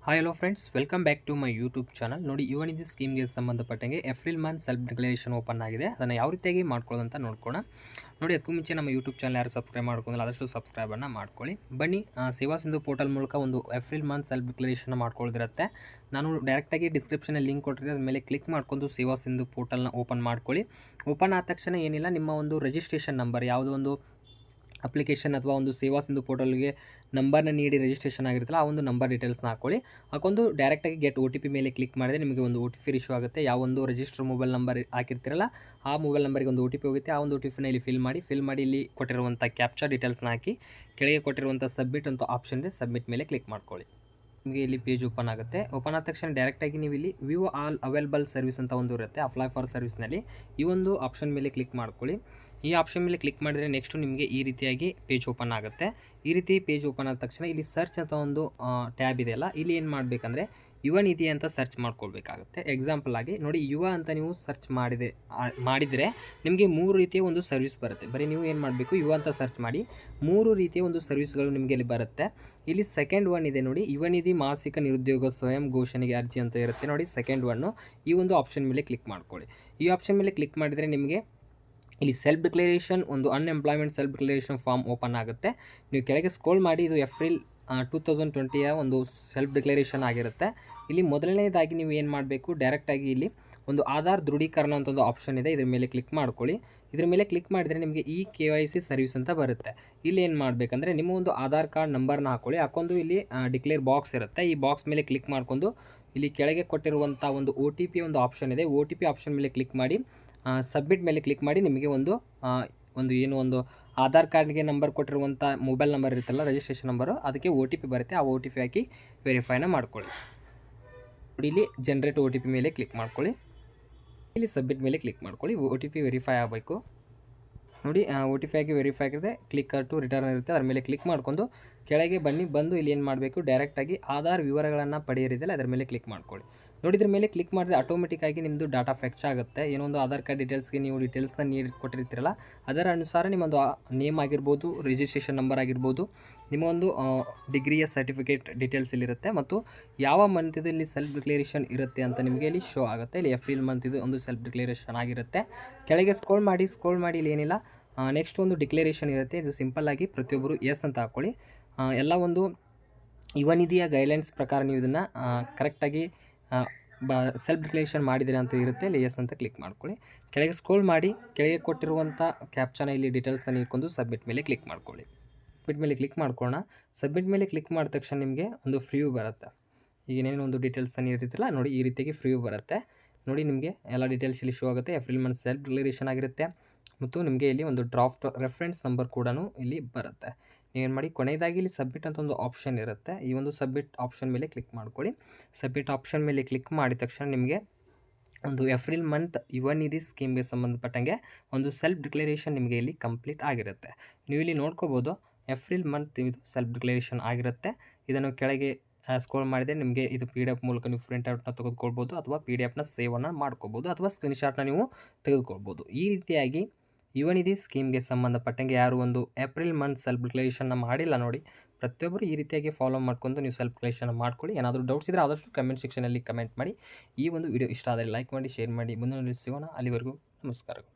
Hi hello friends, welcome back to my YouTube channel. ನೋಡಿ, ಯುವನಿಧಿ ಸ್ಕೀಮ್ಗೆ ಸಂಬಂಧಪಟ್ಟಂಗೆ April month self declaration open ಆಗಿದೆ. ಅದನ್ನು ಯಾವ ರೀತಿಯಾಗಿ ಮಾಡ್ಕೊಳ್ಳೋದಂತ ನೋಡ್ಕೋಣ. ನೋಡಿ, ಅದಕ್ಕೂ ಮುಂಚೆ ನಮ್ಮ ಯೂಟ್ಯೂಬ್ ಚಾನಲ್ ಯಾರು ಸಬ್ಸ್ಕ್ರೈಬ್ ಮಾಡ್ಕೊಂಡಿಲ್ಲ ಆದಷ್ಟು ಸಬ್ಸ್ಕ್ರೈಬನ್ನು ಮಾಡ್ಕೊಳ್ಳಿ. ಬನ್ನಿ, ಸೇವಾ ಸಿಂಧು ಪೋರ್ಟಲ್ ಮೂಲಕ ಒಂದು ಏಪ್ರಿಲ್ ಮಂತ್ ಸೆಲ್ಫ್ ಡಿಕ್ಲರೇಷನ್ ಮಾಡ್ಕೊಳ್ಳೋದಿರುತ್ತೆ. ನಾನು ಡೈರೆಕ್ಟಾಗಿ ಡಿಸ್ಕ್ರಿಪ್ಷನಲ್ಲಿ ಲಿಂಕ್ ಕೊಟ್ಟಿದ್ದೆ, ಅದ್ರ ಮೇಲೆ ಕ್ಲಿಕ್ ಮಾಡ್ಕೊಂಡು ಸೇವಾ ಸಿಂಧು ಪೋರ್ಟಲ್ನ ಓಪನ್ ಮಾಡ್ಕೊಳ್ಳಿ. ಓಪನ್ ಆದ ತಕ್ಷಣ ಏನಿಲ್ಲ, ನಿಮ್ಮ ಒಂದು ರಿಜಿಸ್ಟ್ರೇಷನ್ ನಂಬರ್, ಯಾವುದೋ ಒಂದು ಅಪ್ಲಿಕೇಶನ್ ಅಥವಾ ಒಂದು ಸೇವಾ ಸಿಂಧು ಪೋರ್ಟಲ್ಗೆ ನಂಬರ್ನ ನೀಡಿ ರಿಜಿಸ್ಟ್ರೇಷನ್ ಆಗಿರುತ್ತಲ್ಲ, ಆ ಒಂದು ನಂಬರ್ ಡೀಟೇಲ್ಸ್ನ ಹಾಕೊಂಡು ಡೈರೆಕ್ಟಾಗಿ ಗೆಟ್ ಒ ಟಿ ಪಿ ಮೇಲೆ ಕ್ಲಿಕ್ ಮಾಡಿದರೆ ನಿಮಗೆ ಒಂದು ಒ ಟಿ ಪಿ ಇಶ್ಯೂ ಆಗುತ್ತೆ. ಯಾವ ಒಂದು ರಿಜಿಸ್ಟರ್ ಮೊಬೈಲ್ ನಂಬರ್ ಹಾಕಿರ್ತೀರಲ್ಲ, ಆ ಮೊಬೈಲ್ ನಂಬರ್ಗೆ ಒಂದು ಒ ಟಿ ಪಿ ಹೋಗುತ್ತೆ. ಆ ಒಂದು ಒ ಟಿ ಪಿನ ಇಲ್ಲಿ ಫಿಲ್ ಮಾಡಿ ಇಲ್ಲಿ ಕೊಟ್ಟಿರುವಂಥ ಕ್ಯಾಪ್ಚರ್ ಡೀಟೇಲ್ಸ್ನ ಹಾಕಿ ಕೆಳಗೆ ಕೊಟ್ಟಿರುವಂಥ ಸಬ್ಮಿಟ್ ಅಂತ ಆಪ್ಷನ್ ಇದೆ, ಸಬ್ಮಿಟ್ ಮೇಲೆ ಕ್ಲಿಕ್ ಮಾಡ್ಕೊಳ್ಳಿ. ನಿಮಗೆ ಇಲ್ಲಿ ಪೇಜ್ ಓಪನ್ ಆಗುತ್ತೆ. ಓಪನ್ ಆದ ತಕ್ಷಣ ಡೈರೆಕ್ಟಾಗಿ ನೀವು ಇಲ್ಲಿ ವ್ಯೂ ಆಲ್ ಅವೈಲಬಲ್ ಸರ್ವಿಸ್ ಅಂತ ಒಂದು ಇರುತ್ತೆ, ಅಪ್ಲೈ ಫಾರ್ ಸರ್ವಿಸ್ನಲ್ಲಿ ಈ ಒಂದು ಆಪ್ಷನ್ ಮೇಲೆ ಕ್ಲಿಕ್ ಮಾಡ್ಕೊಳ್ಳಿ. ಈ ಆಪ್ಷನ್ ಮೇಲೆ ಕ್ಲಿಕ್ ಮಾಡಿದರೆ ನೆಕ್ಸ್ಟು ನಿಮಗೆ ಈ ರೀತಿಯಾಗಿ ಪೇಜ್ ಓಪನ್ ಆಗುತ್ತೆ. ಈ ರೀತಿ ಪೇಜ್ ಓಪನ್ ಆದ ತಕ್ಷಣ ಇಲ್ಲಿ ಸರ್ಚ್ ಅಂತ ಒಂದು ಟ್ಯಾಬ್ ಇದೆಯಲ್ಲ, ಇಲ್ಲಿ ಏನು ಮಾಡಬೇಕಂದ್ರೆ ಯುವನಿಧಿ ಅಂತ ಸರ್ಚ್ ಮಾಡ್ಕೊಳ್ಬೇಕಾಗುತ್ತೆ. ಎಕ್ಸಾಂಪಲ್ ಆಗಿ ನೋಡಿ, ಯುವ ಅಂತ ನೀವು ಸರ್ಚ್ ಮಾಡಿದರೆ ನಿಮಗೆ 3 ರೀತಿಯ ಒಂದು ಸರ್ವಿಸ್ ಬರುತ್ತೆ. ಬರೀ ನೀವು ಏನು ಮಾಡಬೇಕು, ಯುವ ಅಂತ ಸರ್ಚ್ ಮಾಡಿ 3 ರೀತಿಯ ಒಂದು ಸರ್ವಿಸ್ಗಳು ನಿಮಗೆ ಇಲ್ಲಿ ಬರುತ್ತೆ. ಇಲ್ಲಿ ಸೆಕೆಂಡ್ ಒನ್ ಇದೆ ನೋಡಿ, ಯುವನಿಧಿ ಮಾಸಿಕ ನಿರುದ್ಯೋಗ ಸ್ವಯಂ ಘೋಷಣೆಗೆ ಅರ್ಜಿ ಅಂತ ಇರುತ್ತೆ ನೋಡಿ, ಸೆಕೆಂಡ್ ಒನ್ನು. ಈ ಒಂದು ಆಪ್ಷನ್ ಮೇಲೆ ಕ್ಲಿಕ್ ಮಾಡ್ಕೊಳ್ಳಿ. ಈ ಆಪ್ಷನ್ ಮೇಲೆ ಕ್ಲಿಕ್ ಮಾಡಿದರೆ ನಿಮಗೆ ಇಲ್ಲಿ ಸೆಲ್ಫ್ ಡಿಕ್ಲರೇಷನ್, ಒಂದು unemployment self declaration form open ಆಗುತ್ತೆ. ನೀವು ಕೆಳಗೆ ಸ್ಕ್ರೋಲ್ ಮಾಡಿ, ಇದು ಏಪ್ರಿಲ್ 2020ಯ ಒಂದು ಸೆಲ್ಫ್ ಡಿಕ್ಲರೇಷನ್ ಆಗಿರುತ್ತೆ. ಇಲ್ಲಿ ಮೊದಲನೇದಾಗಿ ನೀವು ಏನು ಮಾಡಬೇಕು, ಡೈರೆಕ್ಟಾಗಿ ಇಲ್ಲಿ ಒಂದು ಆಧಾರ್ ದೃಢೀಕರಣ ಅಂತ ಒಂದು ಆಪ್ಷನ್ ಇದೆ, ಇದ್ರ ಮೇಲೆ ಕ್ಲಿಕ್ ಮಾಡ್ಕೊಳ್ಳಿ. ಇದ್ರ ಮೇಲೆ ಕ್ಲಿಕ್ ಮಾಡಿದರೆ ನಿಮಗೆ ಈ KYC ಸರ್ವಿಸ್ ಅಂತ ಬರುತ್ತೆ. ಇಲ್ಲಿ ಏನು ಮಾಡಬೇಕಂದ್ರೆ ನಿಮ್ಮ ಒಂದು ಆಧಾರ್ ಕಾರ್ಡ್ ನಂಬರ್ನ ಹಾಕ್ಕೊಂಡು ಇಲ್ಲಿ ಡಿಕ್ಲೇರ್ ಬಾಕ್ಸ್ ಇರುತ್ತೆ, ಈ ಬಾಕ್ಸ್ ಮೇಲೆ ಕ್ಲಿಕ್ ಮಾಡ್ಕೊಂಡು ಇಲ್ಲಿ ಕೆಳಗೆ ಕೊಟ್ಟಿರುವಂಥ ಒಂದು ಒ ಟಿ ಪಿ ಒಂದು ಆಪ್ಷನ್ ಇದೆ, ಒ ಟಿ ಪಿ ಆಪ್ಷನ್ ಮೇಲೆ ಕ್ಲಿಕ್ ಮಾಡಿ ಸಬ್ಮಿಟ್ ಮೇಲೆ ಕ್ಲಿಕ್ ಮಾಡಿ ನಿಮಗೆ ಒಂದು ಆಧಾರ್ ಕಾರ್ಡ್ಗೆ ನಂಬರ್ ಕೊಟ್ಟಿರುವಂಥ ಮೊಬೈಲ್ ನಂಬರ್ ಇರುತ್ತಲ್ಲ, ರಿಜಿಸ್ಟ್ರೇಷನ್ ನಂಬರು, ಅದಕ್ಕೆ ಒ ಟಿ ಪಿ ಬರುತ್ತೆ. ಆ ಒ ಟಿ ಪಿ ಹಾಕಿ ವೆರಿಫೈನ ಮಾಡ್ಕೊಳ್ಳಿ. ನೋಡಿ, ಇಲ್ಲಿ ಜನರೇಟ್ ಒ ಟಿ ಪಿ ಮೇಲೆ ಕ್ಲಿಕ್ ಮಾಡ್ಕೊಳ್ಳಿ. ಇಲ್ಲಿ ಸಬ್ಮಿಟ್ ಮೇಲೆ ಕ್ಲಿಕ್ ಮಾಡ್ಕೊಳ್ಳಿ. ಒ ಟಿ ಪಿ ವೆರಿಫೈ ಆಗಬೇಕು. ನೋಡಿ, ಒ ಟಿ ಪಿ ಆಗಿ ವೆರಿಫೈ ಆಗಿದೆ. ಕ್ಲಿಕ್ ಟು ರಿಟರ್ನ್ ಇರುತ್ತೆ, ಅದ್ರ ಮೇಲೆ ಕ್ಲಿಕ್ ಮಾಡ್ಕೊಂಡು ಕೆಳಗೆ ಬಂದು ಇಲ್ಲಿ ಏನು ಮಾಡಬೇಕು, ಡೈರೆಕ್ಟಾಗಿ ಆಧಾರ್ ವಿವರಗಳನ್ನು ಪಡೆಯಿರಿದೆಯಲ್ಲ, ಅದರ ಮೇಲೆ ಕ್ಲಿಕ್ ಮಾಡ್ಕೊಳ್ಳಿ. ನೋಡಿ, ಇದ್ರ ಮೇಲೆ ಕ್ಲಿಕ್ ಮಾಡಿದ್ರೆ ಆಟೋಮೆಟಿಕ್ಕಾಗಿ ನಿಮ್ಮದು ಡಾಟಾ ಫೆಚ್ ಆಗುತ್ತೆ. ಏನೋ ಒಂದು ಆಧಾರ್ ಕಾರ್ಡ್ ಡೀಟೇಲ್ಸ್ಗೆ ನೀವು ಡೀಟೇಲ್ಸ್ನ ನೀಡಿ ಕೊಟ್ಟಿರ್ತೀರಲ್ಲ, ಅದರ ಅನುಸಾರ ನಿಮ್ಮೊಂದು ನೇಮ್ ಆಗಿರ್ಬೋದು, ರಿಜಿಸ್ಟ್ರೇಷನ್ ನಂಬರ್ ಆಗಿರ್ಬೋದು, ನಿಮ್ಮ ಒಂದು ಡಿಗ್ರಿಯ ಸರ್ಟಿಫಿಕೇಟ್ ಡೀಟೇಲ್ಸ್ ಇಲ್ಲಿರುತ್ತೆ, ಮತ್ತು ಯಾವ ಮಂತಿದು ಇಲ್ಲಿ ಸೆಲ್ಫ್ ಡಿಕ್ಲರೇಷನ್ ಇರುತ್ತೆ ಅಂತ ನಿಮಗೆ ಇಲ್ಲಿ ಶೋ ಆಗುತ್ತೆ. ಇಲ್ಲಿ ಏಪ್ರಿಲ್ ಮಂತಿದು ಒಂದು ಸೆಲ್ಫ್ ಡಿಕ್ಲರೇಷನ್ ಆಗಿರುತ್ತೆ. ಕೆಳಗೆ ಸ್ಕ್ರೋಲ್ ಮಾಡಿ ಇಲ್ಲಿ ಏನಿಲ್ಲ, ನೆಕ್ಸ್ಟ್ ಒಂದು ಡಿಕ್ಲರೇಷನ್ ಇರುತ್ತೆ. ಇದು ಸಿಂಪಲ್ಲಾಗಿ ಪ್ರತಿಯೊಬ್ಬರು ಎಸ್ ಅಂತ ಹಾಕ್ಕೊಳ್ಳಿ. ಎಲ್ಲ ಒಂದು ಯುವನಿಧಿಯ ಗೈಡ್ಲೈನ್ಸ್ ಪ್ರಕಾರ ನೀವು ಇದನ್ನು ಕರೆಕ್ಟಾಗಿ ಸೆಲ್ಫ್ ಡಿಕ್ಲರೇಷನ್ ಮಾಡಿದಿರ ಅಂತ ಇರುತ್ತೆ. ಇಲ್ಲಿ ಎಸ್ ಅಂತ ಕ್ಲಿಕ್ ಮಾಡ್ಕೊಳ್ಳಿ. ಕೆಳಗೆ ಸ್ಕ್ರೋಲ್ ಮಾಡಿ ಕೆಳಗೆ ಕೊಟ್ಟಿರುವಂಥ ಕ್ಯಾಪ್ಚನ ಇಲ್ಲಿ ಡೀಟೇಲ್ಸನ್ನು ಇಟ್ಕೊಂಡು ಸಬ್ಮಿಟ್ ಮೇಲೆ ಕ್ಲಿಕ್ ಮಾಡ್ಕೊಳ್ಳಿ. ಸಬ್ಮಿಟ್ ಮೇಲೆ ಕ್ಲಿಕ್ ಮಾಡ್ಕೊಳ್ಳೋಣ. ಸಬ್ಮಿಟ್ ಮೇಲೆ ಕ್ಲಿಕ್ ಮಾಡಿದ ತಕ್ಷಣ ನಿಮಗೆ ಒಂದು ಫ್ರೀವ್ ಬರುತ್ತೆ. ಈಗ ಏನೇನು ಒಂದು ಡೀಟೇಲ್ಸನ್ನು ಇರ್ತಿಲ್ಲ ನೋಡಿ, ಈ ರೀತಿಯಾಗಿ ಫ್ರೀವ್ ಬರುತ್ತೆ. ನೋಡಿ, ನಿಮಗೆ ಎಲ್ಲ ಡೀಟೇಲ್ಸ್ ಇಲ್ಲಿ ಶೋ ಆಗುತ್ತೆ. ಏಪ್ರಿಲ್ ಮಂತ್ ಸೆಲ್ಫ್ ಡಿಕ್ಲರೇಷನ್ ಆಗಿರುತ್ತೆ, ಮತ್ತು ನಿಮಗೆ ಇಲ್ಲಿ ಒಂದು ಡ್ರಾಫ್ಟ್ ರೆಫರೆನ್ಸ್ ನಂಬರ್ ಕೂಡ ಇಲ್ಲಿ ಬರುತ್ತೆ. ನೀವೇನು ಮಾಡಿ, ಕೊನೆಯದಾಗಿ ಇಲ್ಲಿ ಸಬ್ಮಿಟ್ ಅಂತ ಒಂದು ಆಪ್ಷನ್ ಇರುತ್ತೆ, ಈ ಒಂದು ಸಬ್ಮಿಟ್ ಆಪ್ಷನ್ ಮೇಲೆ ಕ್ಲಿಕ್ ಮಾಡ್ಕೊಳ್ಳಿ. ಸಬ್ಮಿಟ್ ಆಪ್ಷನ್ ಮೇಲೆ ಕ್ಲಿಕ್ ಮಾಡಿದ ತಕ್ಷಣ ನಿಮಗೆ ಒಂದು ಏಪ್ರಿಲ್ ಮಂತ್ ಯುವನಿಧಿ ಸ್ಕೀಮ್ಗೆ ಸಂಬಂಧಪಟ್ಟಂಗೆ ಒಂದು ಸೆಲ್ಫ್ ಡಿಕ್ಲರೇಷನ್ ನಿಮಗೆ ಇಲ್ಲಿ ಕಂಪ್ಲೀಟ್ ಆಗಿರುತ್ತೆ. ನೀವು ಇಲ್ಲಿ ನೋಡ್ಕೋಬೋದು, ಏಪ್ರಿಲ್ ಮಂತ್ ಇದು ಸೆಲ್ಫ್ ಡಿಕ್ಲರೇಷನ್ ಆಗಿರುತ್ತೆ. ಇದನ್ನು ಕೆಳಗೆ ಸ್ಕ್ರೋಲ್ ಮಾಡಿದರೆ ನಿಮಗೆ ಇದು PDF ಮೂಲಕ ನೀವು ಪ್ರಿಂಟ್ಔಟ್ನ ತೆಗೆದುಕೊಳ್ಬೋದು, ಅಥವಾ PDFನ ಸೇವನ್ನು ಮಾಡ್ಕೋಬೋದು, ಅಥವಾ ಸ್ಕ್ರೀನ್ಶಾಟ್ನ ನೀವು ತೆಗೆದುಕೊಳ್ಬೋದು. ಈ ರೀತಿಯಾಗಿ ಯುವನಿಧಿ ಸ್ಕೀಮ್ಗೆ ಸಂಬಂಧಪಟ್ಟಂಗೆ ಯಾರು ಒಂದು ಏಪ್ರಿಲ್ ಮಂತ್ ಸೆಲ್ಫ್ ಡಿಕ್ಲರೇಷನ್ನ ಮಾಡಿಲ್ಲ ನೋಡಿ, ಪ್ರತಿಯೊಬ್ಬರು ಈ ರೀತಿಯಾಗಿ ಫಾಲೋ ಮಾಡ್ಕೊಂಡು ನೀವು ಸೆಲ್ಫ್ ಡಿಕ್ಲರೇಷನ್ ಮಾಡ್ಕೊಳ್ಳಿ. ಏನಾದರೂ ಡೌಟ್ಸ್ ಇದ್ದರೆ ಆದಷ್ಟು ಕಮೆಂಟ್ ಸೆಕ್ಷನಲ್ಲಿ ಕಮೆಂಟ್ ಮಾಡಿ. ಈ ಒಂದು ವಿಡಿಯೋ ಇಷ್ಟ ಆದರೆ ಲೈಕ್ ಮಾಡಿ, ಶೇರ್ ಮಾಡಿ. ಮುಂದಿನ ಸಿಗೋಣ. ಅಲ್ಲಿವರೆಗೂ ನಮಸ್ಕಾರಗಳು.